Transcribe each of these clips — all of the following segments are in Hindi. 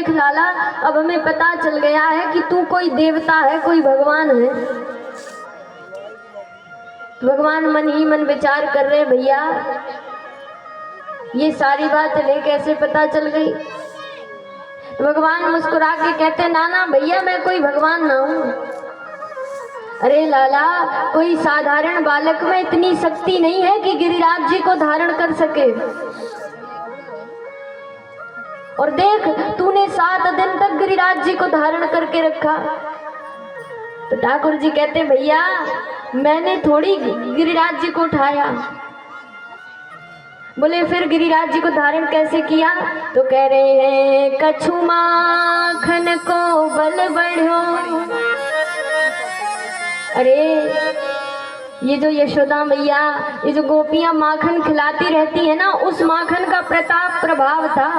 देख लाला, अब हमें पता चल गया है कि तू कोई देवता है, कोई भगवान है। भगवान मन ही मन विचार कर रहे, भैया ये सारी बात ले कैसे पता चल गई। भगवान मुस्कुरा के कहते, ना ना भैया मैं कोई भगवान ना हूं। अरे लाला, कोई साधारण बालक में इतनी शक्ति नहीं है कि गिरिराज जी को धारण कर सके। और देख, तूने 7 दिन तक गिरिराज जी को धारण करके रखा। तो ठाकुर जी कहते, भैया मैंने थोड़ी गिरिराज जी को उठाया। बोले फिर गिरिराज जी को धारण कैसे किया? तो कह रहे हैं, कछु माखन को बल बढ़ो। अरे ये जो यशोदा मैया, ये जो गोपियां माखन खिलाती रहती है ना, उस माखन का प्रताप प्रभाव था।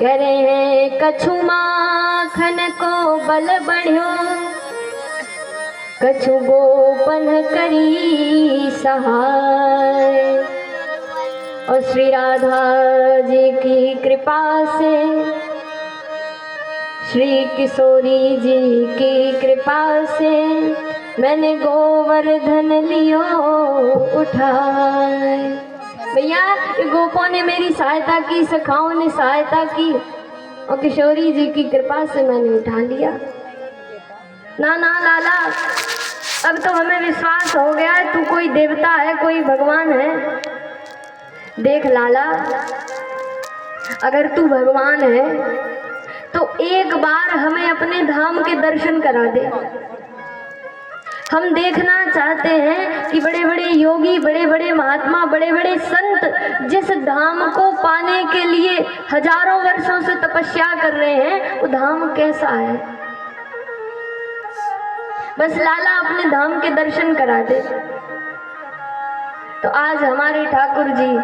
कह रहे हैं, कछु माखन को बल बढ़ो, कछु गोपन करी सहाय। और श्री राधा जी की कृपा से, श्री किशोरी जी की कृपा से मैंने गोवर्धन लियो उठाए। भैया गोपों ने मेरी सहायता की, सखाओं ने सहायता की, और किशोरी जी की कृपा से मैंने उठा लिया। ना ना लाला, अब तो हमें विश्वास हो गया है तू कोई देवता है, कोई भगवान है। देख लाला, अगर तू भगवान है तो एक बार हमें अपने धाम के दर्शन करा दे। हम देखना चाहते हैं कि बड़े बड़े योगी, बड़े बड़े महात्मा, बड़े बड़े संत जिस धाम को पाने के लिए हजारों वर्षों से तपस्या कर रहे हैं, वो धाम कैसा है। बस लाला अपने धाम के दर्शन करा दे। तो आज हमारे ठाकुर जी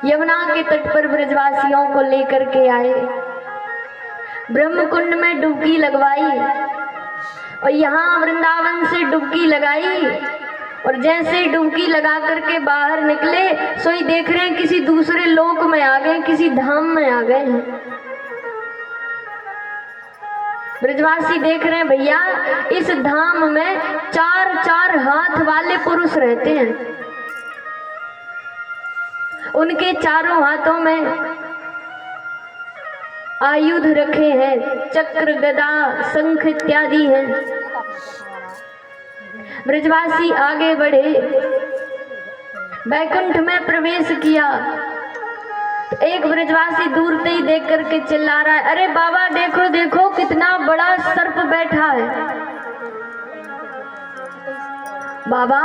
यमुना के तट पर ब्रजवासियों को लेकर के आए, ब्रह्मकुंड में डुबकी लगवाई, और यहाँ वृंदावन से डुबकी लगाई। और जैसे डुबकी लगा करके बाहर निकले, सोई देख रहे हैं किसी दूसरे लोक में आ गए, किसी धाम में आ गए हैं। ब्रजवासी देख रहे हैं, भैया इस धाम में 4-4 हाथ वाले पुरुष रहते हैं। उनके चारों हाथों में आयुध रखे हैं, चक्र, गदा, शंख इत्यादि हैं। ब्रजवासी आगे बढ़े, बैकुंठ में प्रवेश किया। एक ब्रजवासी दूर से ही देख करके चिल्ला रहा है, अरे बाबा देखो देखो कितना बड़ा सर्प बैठा है। बाबा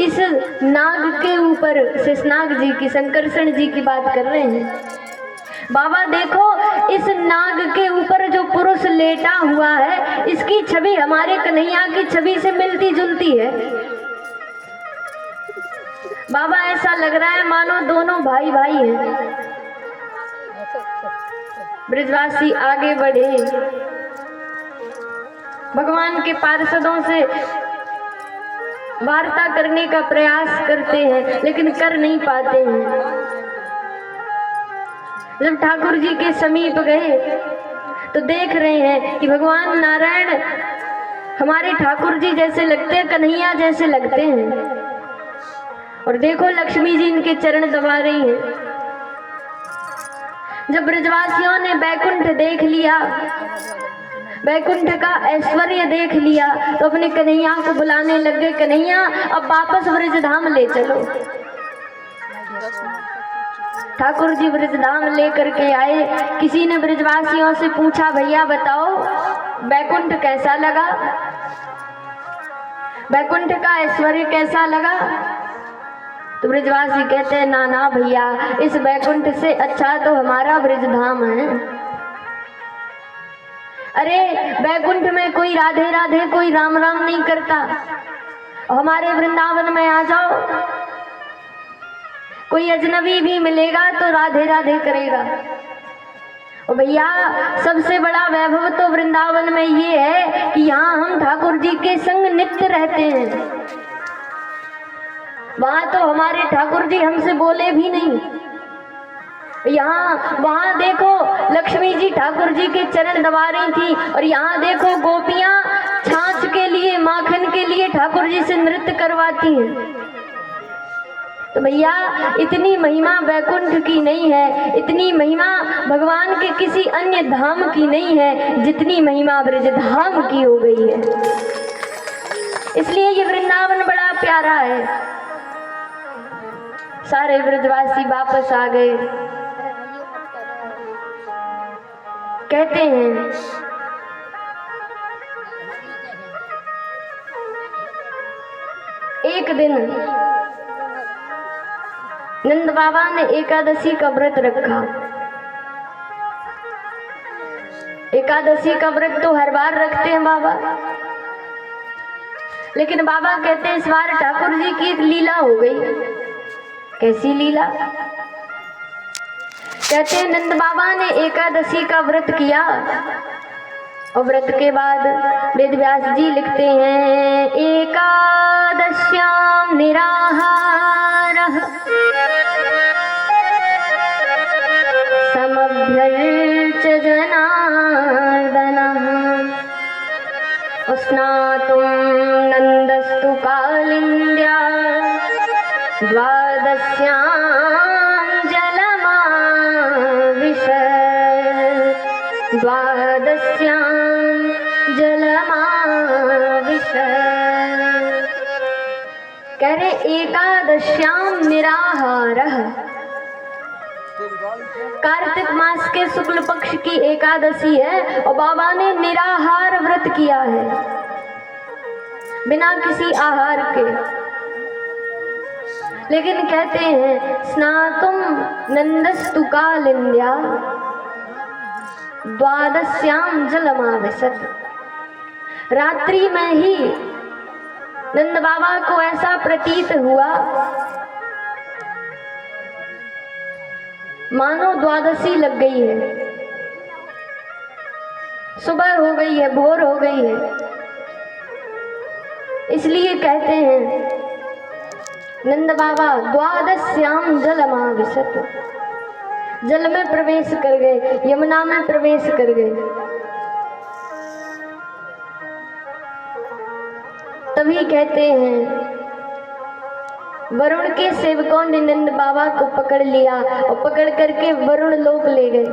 इस नाग के ऊपर, शेषनाग जी की, संकर्षण जी की बात कर रहे हैं। बाबा देखो इस नाग के ऊपर जो पुरुष लेटा हुआ है, इसकी छवि हमारे कन्हैया की छवि से मिलती जुलती है। बाबा ऐसा लग रहा है मानो दोनों भाई भाई हैं। ब्रजवासी आगे बढ़े, भगवान के पार्षदों से वार्ता करने का प्रयास करते हैं, लेकिन कर नहीं पाते हैं। जब ठाकुर जी के समीप गए तो देख रहे हैं कि भगवान नारायण हमारे ठाकुर जी जैसे लगते हैं, कन्हैया जैसे लगते हैं। और देखो लक्ष्मी जी इनके चरण दबा रही हैं। जब ब्रजवासियों ने बैकुंठ देख लिया, बैकुंठ का ऐश्वर्य देख लिया, तो अपने कन्हैया को बुलाने लग गए, कन्हैया अब वापस ब्रजधाम ले चलो। ठाकुर जी ब्रजधाम लेकर के आए। किसी ने ब्रजवासियों से पूछा, भैया बताओ बैकुंठ कैसा लगा, बैकुंठ का ऐश्वर्य कैसा लगा? तो ब्रजवासी कहते हैं, ना ना भैया इस बैकुंठ से अच्छा तो हमारा ब्रजधाम है। अरे बैकुंठ में कोई राधे राधे, कोई राम राम नहीं करता। हमारे वृंदावन में आ जाओ, कोई अजनबी भी मिलेगा तो राधे राधे करेगा। और भैया सबसे बड़ा वैभव तो वृंदावन में ये है कि यहाँ हम ठाकुर जी के संग नित्य रहते हैं। वहां तो हमारे ठाकुर जी हमसे बोले भी नहीं, यहाँ वहाँ देखो लक्ष्मी जी ठाकुर जी के चरण दबा रही थी, और यहाँ देखो गोपियाँ छाछ के लिए, माखन के लिए ठाकुर जी से नृत्य करवाती हैं। तो भैया इतनी महिमा वैकुंठ की नहीं है, इतनी महिमा भगवान के किसी अन्य धाम की नहीं है जितनी महिमा ब्रजधाम की हो गई है। इसलिए ये वृंदावन बड़ा प्यारा है। सारे ब्रजवासी वापस आ गए। कहते हैं एक दिन नंद बाबा ने एकादशी का व्रत रखा। एकादशी का व्रत तो हर बार रखते हैं बाबा, लेकिन बाबा कहते हैं इस बार ठाकुर जी की एक लीला हो गई। कैसी लीला? कहते हैं नंद बाबा ने एकादशी का व्रत किया, और व्रत के बाद वेद व्यास जी लिखते हैं एकादश्याम निराहारः समभ्यर्च जनार्दनः स्नातुं नन्दस्तु कालिन्द्या द्वादश्यां जलमाविशत् द्वादश्यां जलमाविशत्। कह रहे एकादश्याम निराहारः, कार्तिक मास के शुक्ल पक्ष की एकादशी है और बाबा ने निराहार व्रत किया है, बिना किसी आहार के। लेकिन कहते हैं स्नातुम नंदस्तु कालिन्द्या द्वादश्याम जलमाविशत्। रात्रि में ही नंद बाबा को ऐसा प्रतीत हुआ मानो द्वादशी लग गई है, सुबह हो गई है, भोर हो गई है। इसलिए कहते हैं नंद बाबा द्वादश्याम जलमाविशत्, जल में प्रवेश कर गए, यमुना में प्रवेश कर गए। तभी कहते हैं वरुण के सेवकों ने नंद बाबा को पकड़ लिया और पकड़ करके वरुण लोक ले गए।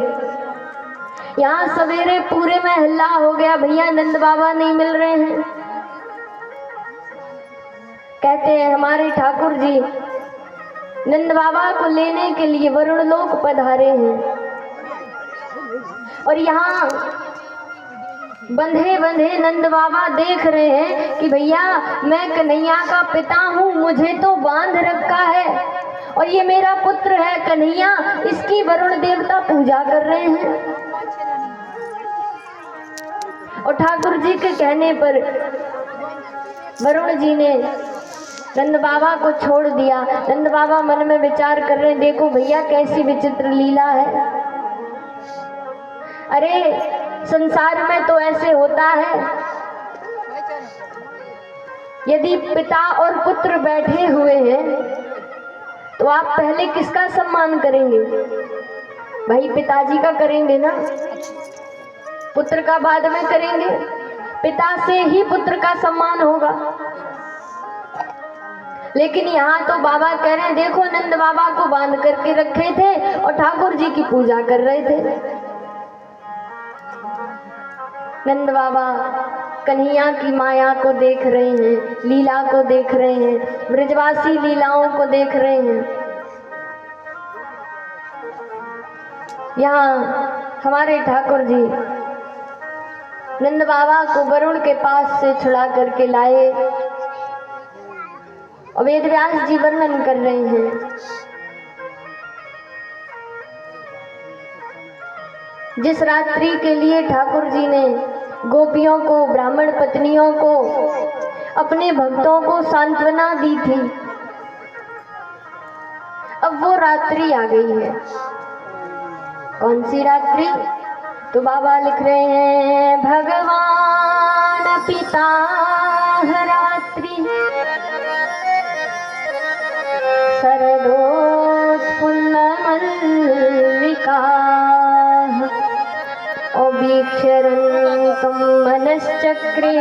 यहाँ सवेरे पूरे में हल्ला हो गया, भैया नंद बाबा नहीं मिल रहे हैं। कहते हैं हमारे ठाकुर जी नंद बाबा को लेने के लिए वरुण लोक पधारे हैं, और यहाँ बंधे बंधे नंद बाबा देख रहे हैं कि भैया मैं कन्हैया का पिता हूँ, मुझे तो बांध रखा है, और ये मेरा पुत्र है कन्हैया, इसकी वरुण देवता पूजा कर रहे हैं। और ठाकुर जी के कहने पर वरुण जी ने नंद बाबा को छोड़ दिया। नंद बाबा मन में विचार कर रहे हैं, देखो भैया कैसी विचित्र लीला है। अरे संसार में तो ऐसे होता है, यदि पिता और पुत्र बैठे हुए हैं तो आप पहले किसका सम्मान करेंगे? भाई पिताजी का करेंगे ना, पुत्र का बाद में करेंगे। पिता से ही पुत्र का सम्मान होगा। लेकिन यहाँ तो बाबा कह रहे हैं देखो नंद बाबा को बांध करके रखे थे और ठाकुर जी की पूजा कर रहे थे। नंद बाबा कन्हैया की माया को देख रहे हैं, लीला को देख रहे हैं, ब्रजवासी लीलाओं को देख रहे हैं। यहाँ हमारे ठाकुर जी नंद बाबा को वरुण के पास से छुड़ा करके लाए और वेद व्यास जी वर्णन कर रहे हैं। जिस रात्रि के लिए ठाकुर जी ने गोपियों को, ब्राह्मण पत्नियों को, अपने भक्तों को सांत्वना दी थी, अब वो रात्रि आ गई है। कौन सी रात्रि? तो बाबा लिख रहे हैं भगवान पिता रात्रि शरदोत्फुल्ल मल्लिका वीक्षरन्तं मनश्चक्रे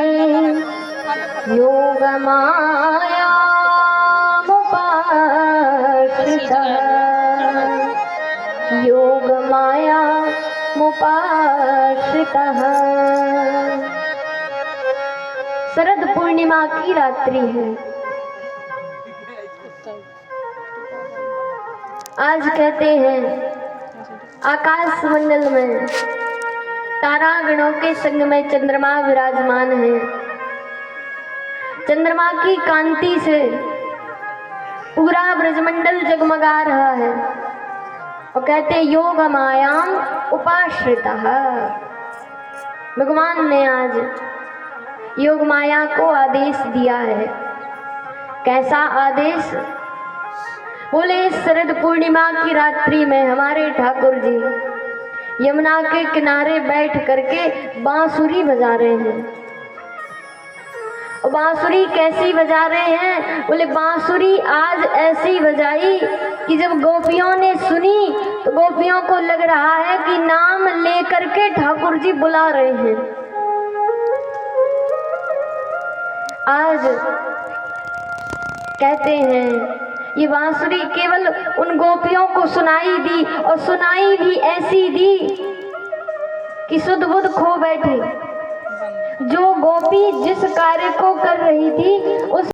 योगमायामुपाश्रितः। शरद पूर्णिमा की रात्रि है। आज कहते हैं आकाश मंडल में तारागणों के संग में चंद्रमा विराजमान है। चंद्रमा की कांति से पूरा ब्रजमंडल जगमगा रहा है और कहते योग मायाम उपाश्रितः। भगवान ने आज योग माया को आदेश दिया है। कैसा आदेश? बोले शरद पूर्णिमा की रात्रि में हमारे ठाकुर जी यमुना के किनारे बैठ करके बांसुरी बजा रहे हैं। और बांसुरी कैसी बजा रहे हैं? बोले बांसुरी आज ऐसी बजाई कि जब गोपियों ने सुनी तो गोपियों को लग रहा है कि नाम लेकर के ठाकुर जी बुला रहे हैं। आज कहते हैं ये बांसुरी केवल उन गोपियों को सुनाई दी और सुनाई भी ऐसी दी कि सुध बुध खो बैठे। जो गोपी जिस कार्य को कर रही थी उस